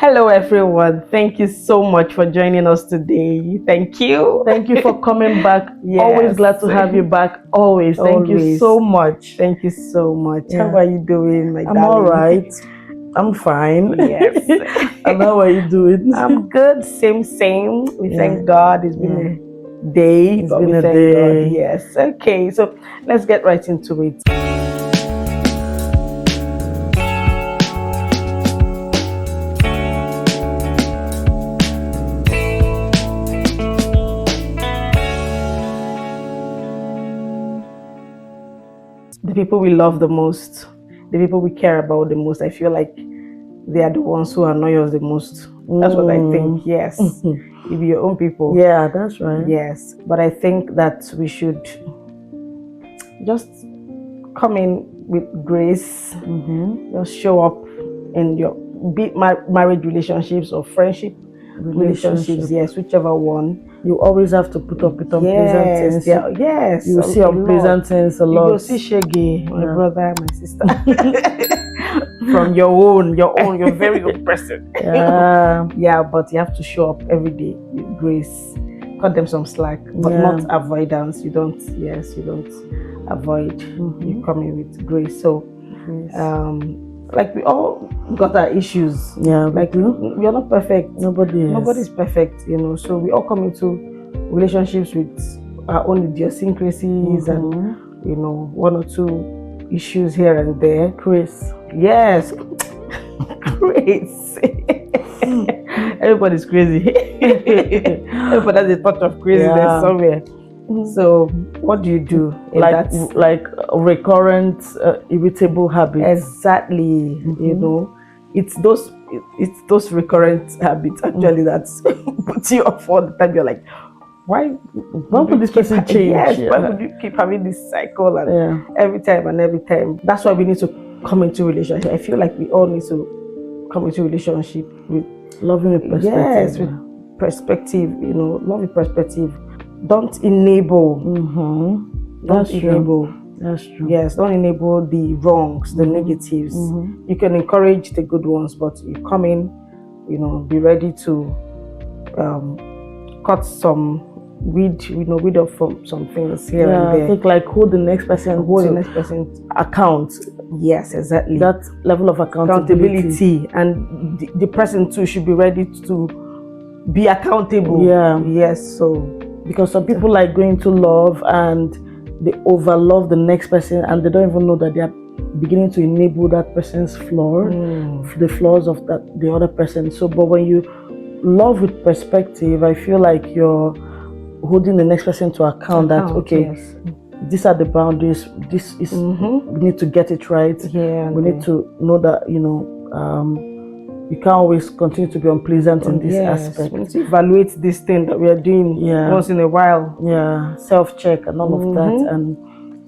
Hello, everyone. Thank you so much for joining us today. Thank you. Thank you for coming back. Yes. Always glad to have you back. Always. Thank you so much. Thank you so much. Yeah. How are you doing, my I'm darling? all right. I'm fine. Yes. And how are you doing? I'm good. Same. We thank God. It's been a day. It's been a day. God. Yes. Okay. So let's get right into it. The people we love the most, the people we care about the most, I feel like they are the ones who annoy us the most. That's what I think. Yes. You be your own people. Yeah, that's right. Yes. But I think that we should just come in with grace. Just show up in your marriage relationships or friendship relationships. Yes, whichever one. You always have to put up with unpleasant things. Yes. You see unpleasant things a lot. You go see Shege, my brother, my sister. From your own, your very own person. Yeah, but you have to show up every day with grace. Cut them some slack, but not avoidance. You don't avoid. You come in with grace. So, like we all got our issues. Yeah, like we are not perfect. Nobody's perfect, So we all come into relationships with our own idiosyncrasies and one or two issues here and there. Grace. Yes. Grace. Everybody's crazy. Everybody has a thought of craziness somewhere. So what do you do in like recurrent irritable habits? Exactly. It's those recurrent habits actually that put you off all the time. You're like, why would this person change? Yes, why would you keep having this cycle and every time? That's why we need to come into relationship. I feel like we all need to come into relationship with loving with perspective. Yes, with perspective. Love with perspective. Don't enable. That's true. Yes, don't enable the wrongs, the negatives. You can encourage the good ones, but you come in, be ready to cut some weed off from some things here and there. I think like hold the next person account. Yes, exactly. That level of accountability. And the person too should be ready to be accountable. Yes. So because some people like going to love and they overlove the next person and they don't even know that they are beginning to enable that person's the flaws of the other person. So, but when you love with perspective, I feel like you're holding the next person to account that these are the boundaries. This is we need to get it right. We need to know that you can't always continue to be unpleasant in this aspect. We need to evaluate this thing that we are doing once in a while. Self-check and all of that. And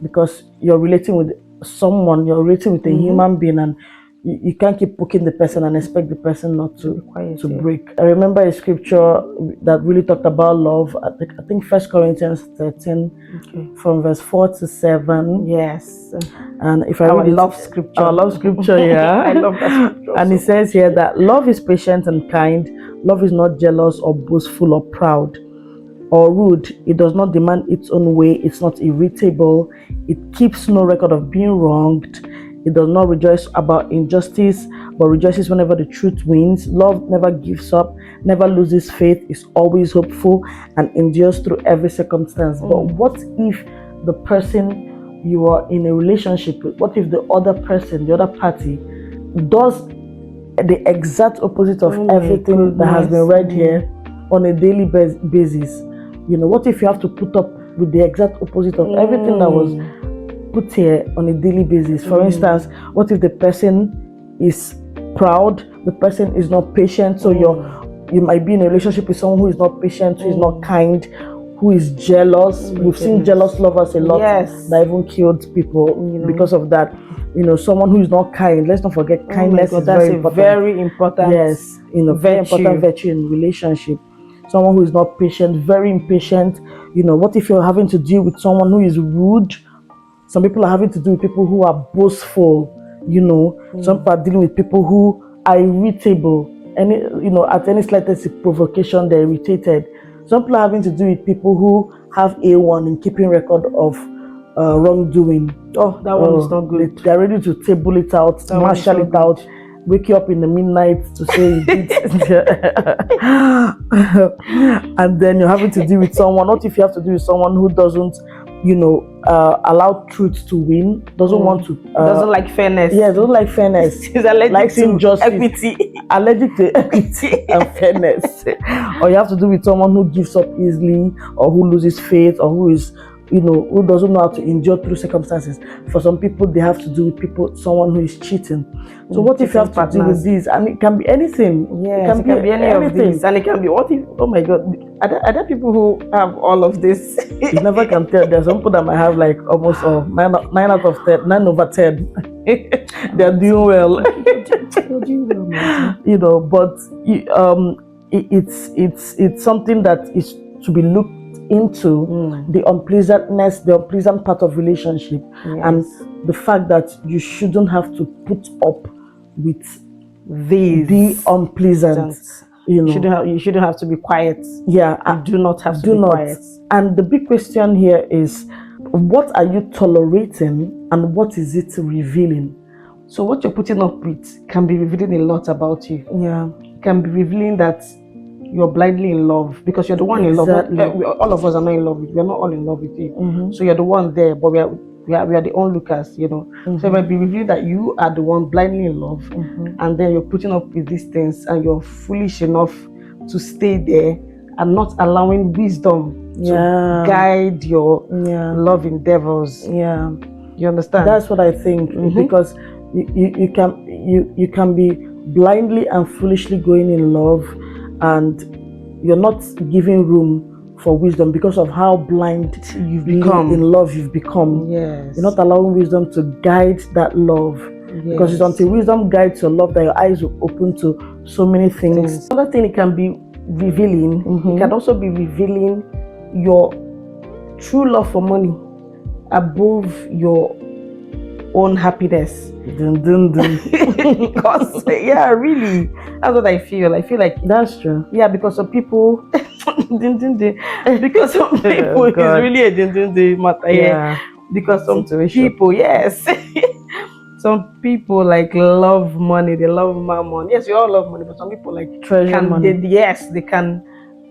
because you're relating with someone, you're relating with a human being, and you can't keep poking the person and expect the person not to break. I remember a scripture that really talked about love. I think 1 Corinthians 13 from verse 4 to 7. Yes. And if I love scripture. I love scripture, I love that scripture. And it says here that love is patient and kind. Love is not jealous or boastful or proud or rude. It does not demand its own way. It's not irritable. It keeps no record of being wronged. It does not rejoice about injustice, but rejoices whenever the truth wins. Love never gives up, never loses faith, is always hopeful, and endures through every circumstance. But what if the person you are in a relationship with, what if the other person, the other party, does the exact opposite of everything that has been read here on a daily basis? What if you have to put up with the exact opposite of everything that was put here on a daily basis? For instance, what if the person is proud, the person is not patient, so you might be in a relationship with someone who is not patient, who is not kind, who is jealous. We've seen jealous lovers a lot that even killed people because of that. Someone who is not kind. Let's not forget kindness is very important. Yes, very important virtue in relationship. Someone who is not patient, very impatient. What if you're having to deal with someone who is rude? Some people are having to do with people who are boastful. Some people are dealing with people who are irritable. any, at any slightest provocation, they're irritated. Some people are having to do with people who have A1 in keeping record of wrongdoing. Oh, that one is not good. They're ready to table it out, marshal it out, wake you up in the midnight to say you did. And then you're having to deal with someone. What if you have to deal with someone who doesn't, allow truth to win, doesn't want to, doesn't like fairness. Yeah, doesn't like fairness. He's allergic to injustice, equity. Allergic to equity and fairness. Or you have to do with someone who gives up easily, or who loses faith, or who is, who doesn't know how to endure through circumstances. For some people, they have to do with someone who is cheating. So what if you have to deal with this? And it can be anything. Yes, it can be any of these. And it can be, what if, oh my God, are there people who have all of this? You never can tell. There's some people that might have like almost 9 out of 10, 9 over 10. They're doing well. They're doing well, man. But it's something that is to be looked into, the unpleasantness, the unpleasant part of relationship, and the fact that you shouldn't have to put up with the unpleasant. You shouldn't have to be quiet. Yeah, you do not have to be quiet. And the big question here is, what are you tolerating, and what is it revealing? So what you're putting up with can be revealing a lot about you. Yeah, it can be revealing that you're blindly in love, because you're the one in love. All of us are not in love with you. We're not all in love with you. So you're the one there, but we are the onlookers, So it might be revealing that you are the one blindly in love, and then you're putting up with these things, and you're foolish enough to stay there and not allowing wisdom to guide your love endeavors. Yeah, you understand? That's what I think, because you can be blindly and foolishly going in love, and you're not giving room for wisdom because of how blind you've become in love. You've become. Yes. You're not allowing wisdom to guide that love, because it's until wisdom guides your love that your eyes will open to so many things. Another thing it can be revealing, it can also be revealing your true love for money above your own happiness. Because really, that's what I feel. I feel like that's true. Yeah, because some people because some people it's really a matter here. Because some people, some people like love money. They love money. Yes, we all love money, but some people like treasure money.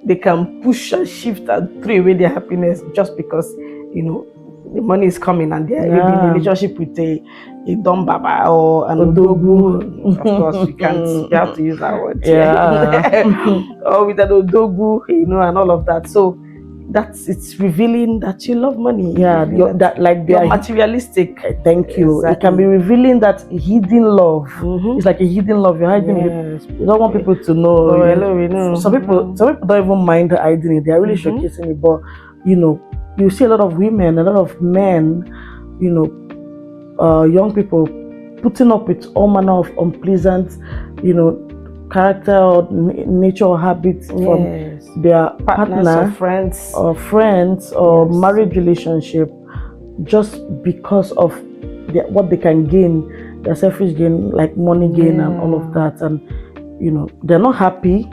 They can push and shift and throw away their happiness just because the money is coming, and they're in a relationship with a dumb baba or an odogu. Of course, you have to use that word. Or with an odogu, and all of that. So it's revealing that you love money. Yeah, you're materialistic. Thank you. Exactly. It can be revealing that hidden love. It's like a hidden love. You're hiding it. You don't want people to know. Oh, hello, we know. Some people don't even mind hiding it. They're really showcasing it, but you see a lot of women, a lot of men, young people putting up with all manner of unpleasant, character or nature or habits from their partner or friends or marriage relationship, just because of what they can gain, their selfish gain, like money gain and all of that. And they're not happy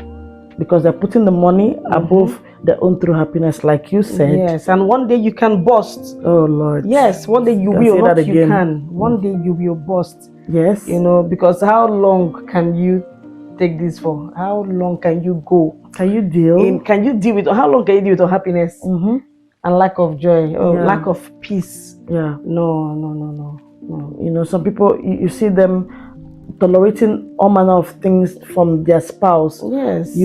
because they're putting the money above their own true happiness, like you said. Yes, and one day you can burst. Oh Lord. Yes, one day you will. Not you can. One day you will burst. Yes. Because how long can you take this for? How long can you go? Can you deal? With how long can you deal with unhappiness and lack of joy or lack of peace? Yeah. No. Some people, you see them tolerating all manner of things from their spouse. Yes.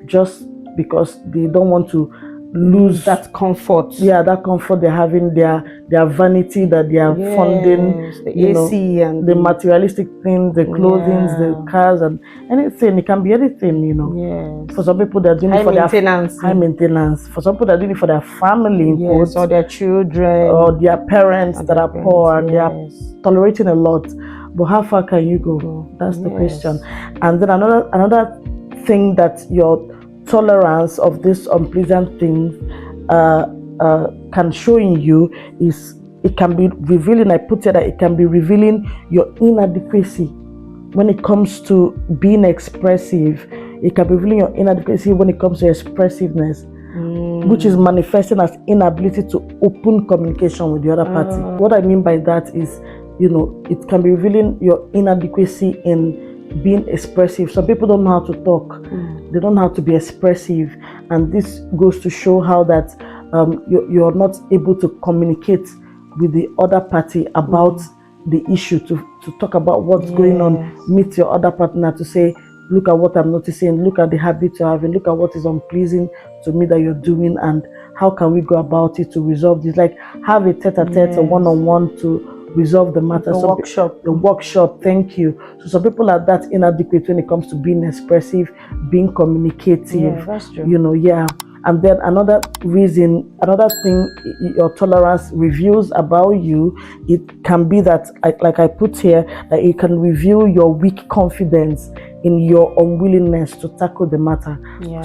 Just because they don't want to lose that comfort. Yeah, that comfort they're having, their vanity that they are funding, the AC and the materialistic things, the clothing, the cars, and anything. It can be anything, Yes. For some people, they're doing it for high maintenance. For some people, they're doing it for their family, or their children, or their parents that are poor, and they are tolerating a lot. But how far can you go? That's the question. And then another thing that your tolerance of this unpleasant things can show in you is, it can be revealing. I put it that it can be revealing your inadequacy when it comes to being expressive. It can be revealing your inadequacy when it comes to expressiveness, which is manifesting as inability to open communication with the other party. What I mean by that is, it can be revealing your inadequacy in being expressive. Some people don't know how to talk. They don't know how to be expressive. And this goes to show how that you're not able to communicate with the other party about the issue, to talk about what's going on, meet your other partner to say, look at what I'm noticing, look at the habit you're having, look at what is unpleasing to me that you're doing, and how can we go about it to resolve this. Like, have a tete-a-tete or one-on-one to resolve the matter. The workshop, thank you. So some people are that inadequate when it comes to being expressive, being communicative. Yeah, that's true. And then another thing your tolerance reveals about you, it can be that, like I put here, that it can reveal your weak confidence in your unwillingness to tackle the matter.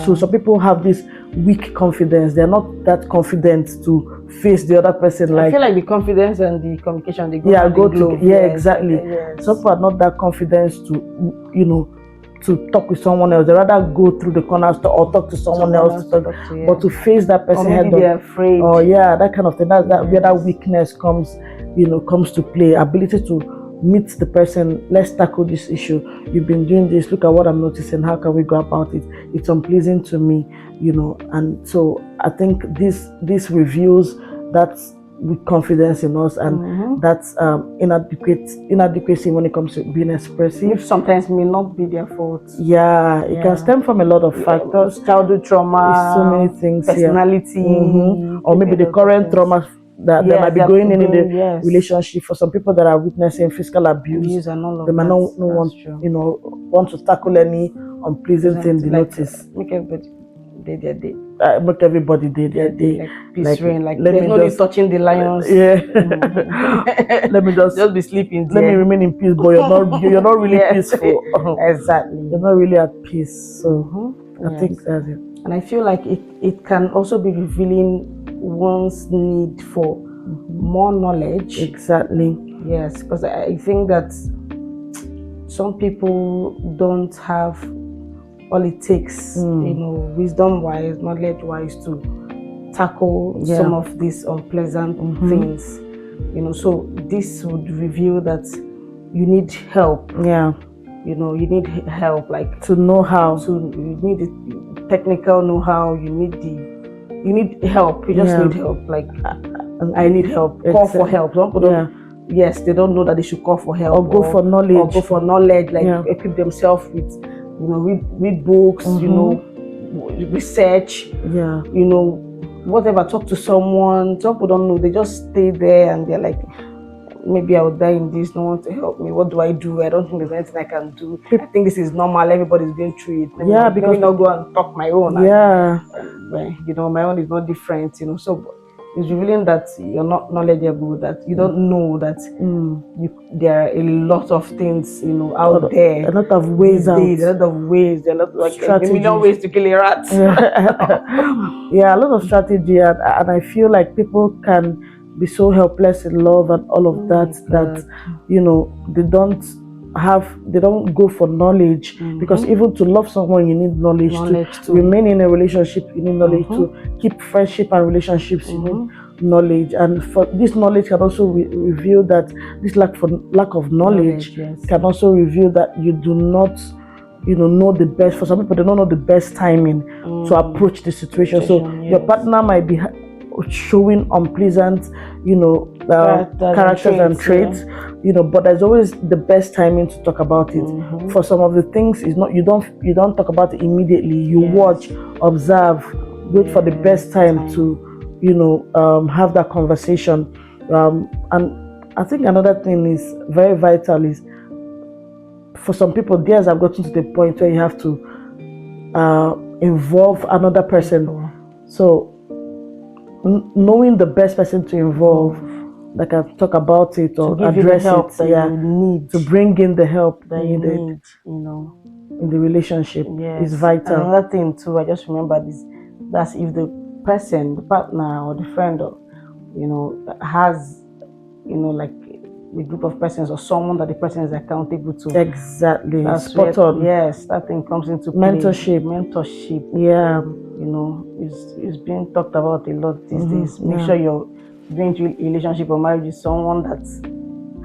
So some people have this weak confidence. They're not that confident to face the other person. I feel like the confidence and the communication, they go together. Exactly. Some people are not that confident to talk with someone else. They rather go through the corners or talk to someone else but to face that person head on. They're afraid. Or that kind of thing. Where that weakness comes to play. Ability to meet the person. Let's tackle this issue. You've been doing this. Look at what I'm noticing. How can we go about it? It's unpleasing to me. And so I think this reveals that with confidence in us, and that's inadequacy when it comes to being expressive. Which sometimes may not be their fault. It can stem from a lot of factors. Childhood trauma, so many things, personality, or maybe the current trauma that they might be going in the relationship. For some people that are witnessing physical abuse, and all of they might not want to tackle any unpleasant thing they notice. Make everybody day their day. Make everybody day their day. Like peace reign. Like there's no need touching the lions. Let me just be sleeping. Let me remain in peace, but you're not really peaceful. Exactly. You're not really at peace. So I think that's it. And I feel like it can also be revealing one's need for more knowledge. Exactly. Yes, because I think that some people don't have all it takes, wisdom-wise, knowledge-wise, to tackle some of these unpleasant things. So this would reveal that you need help. You need help, like to know how. You need the technical know-how. You need help. You just need help. Like, I need help. Call for help. Some people they don't know that they should call for help or go for knowledge. Like equip themselves with, read books. Research. Whatever. Talk to someone. Some people don't know. They just stay there and they're like, maybe I'll die in this. No one to help me. What do? I don't think there's anything I can do. I think this is normal. Everybody's going through it. Let me not go and talk my own. My own is not different. So it's revealing that you're not knowledgeable. That you don't know that there are a lot of things out there. A lot of ways out. A lot of ways. There are like a million ways to kill a rat. A lot of strategy, and I feel like people can be so helpless in love and all of that they don't go for knowledge, because even to love someone you need knowledge to remain in a relationship you need knowledge, to keep friendship and relationships you need knowledge. And for this knowledge can also reveal that this lack of knowledge can also reveal that you do not know the best. For some people, they don't know the best timing to approach the situation. So your partner might be showing unpleasant characters and traits, but there's always the best timing to talk about it. For some of the things, it's not, you don't talk about it immediately. You watch, observe, wait for the best time to have that conversation. And I think another thing is very vital is, for some people, theirs have gotten to the point where you have to involve another person. So knowing the best person to involve that can talk about it or address it, you need, to bring in the help that you needed need, in the relationship is vital. Another thing too, I just remember this, that's if the person, the partner or the friend, has, like a group of persons or someone that the person is accountable to. Exactly. That's Spot where, on. yes, that thing comes into play. Mentorship. Yeah. You know, is being talked about a lot these days. Make sure you're going to a relationship or marriage with someone that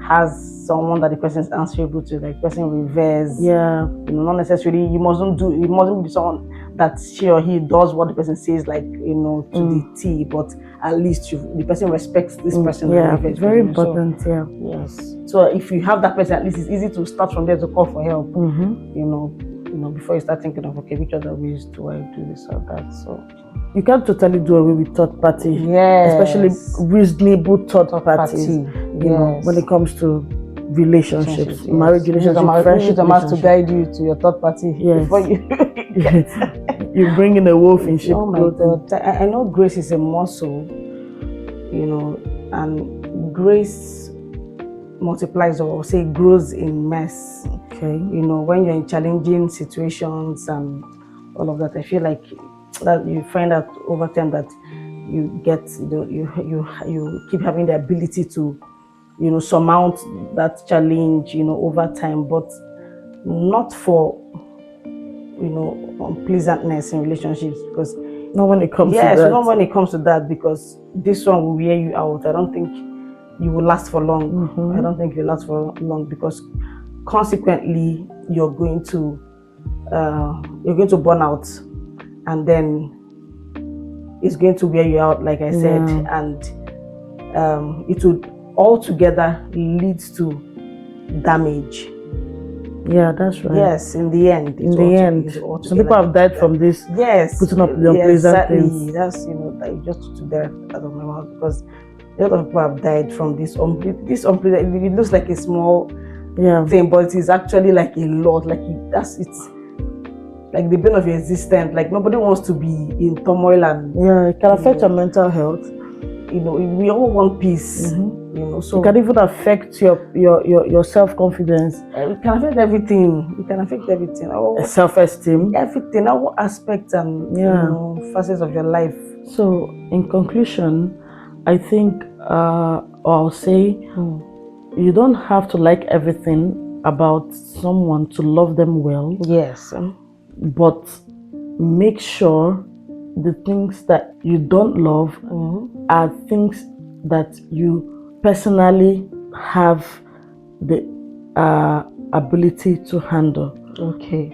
has someone that the person is answerable to, like person reverse. Yeah. You know, not necessarily you mustn't be someone that she or he does what the person says, like, you know, to the T, but at least the person respects this person. Yeah, very important. So, yes. So if you have that person, at least it's easy to start from there to call for help. You know, before you start thinking of, okay, which other ways do I do this or that? So you can't totally do away with third party. Yes. Especially reasonable third parties. You know, when it comes to relationships, marriage relationships, friendship relationships, to guide you to your third party. Yes. Before you you bring in a wolf in sheep. Oh my God! I know grace is a muscle, you know, and grace multiplies, or say grows in mess. Okay. You know, when you're in challenging situations and all of that, I feel like that you find out over time that you get, you keep having the ability to, you know, surmount that challenge, you know, over time, but not for, you know, unpleasantness in relationships, because not when it comes to that. Not when it comes to that, because this one will wear you out. I don't think you will last for long. I don't think you'll last for long, because consequently you're going to burn out, and then it's going to wear you out, like I said, and it would altogether lead to damage. Yeah, that's right. Yes, in the end. Some people have died from this. Yes, putting up the unpleasant things. That's, you know, like just to that out of my mouth, because a lot of people have died from this unpleasant. It looks like a small thing, but it is actually like a lot. Like it's like the bane of your existence. Like nobody wants to be in turmoil, and it can affect your mental health. You know, we all want peace. You know, so it can even affect your self-confidence. It can affect everything. It can affect everything. Self-esteem. Everything, all aspects and you know, facets of your life. So, in conclusion, I think, or I'll say, you don't have to like everything about someone to love them well. Yes. But make sure the things that you don't love are things that you personally have the ability to handle. Okay.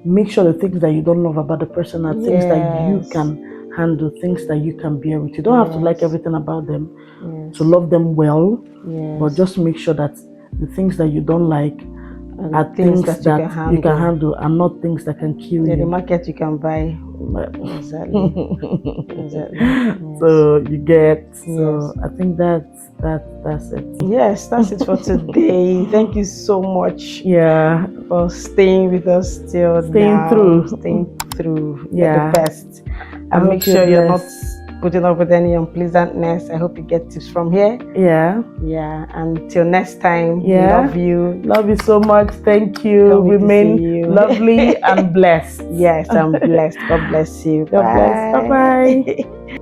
Make sure the things that you don't love about the person are things that you can handle, things that you can bear with. You don't have to like everything about them to love them well, but just make sure that the things that you don't like are things that you can handle and not things that can kill you. The market you can buy. Exactly. Exactly. Yes. So you get. So I think that's it. Yes, that's it for today. Thank you so much. For staying with us till now. Staying through. You're the best. And make sure you're not putting up with any unpleasantness. I hope you get tips from here. Until next time, love you. Love you so much. Thank you. Remain lovely and blessed. Yes, I'm blessed. God bless you. God bless. Bye bye.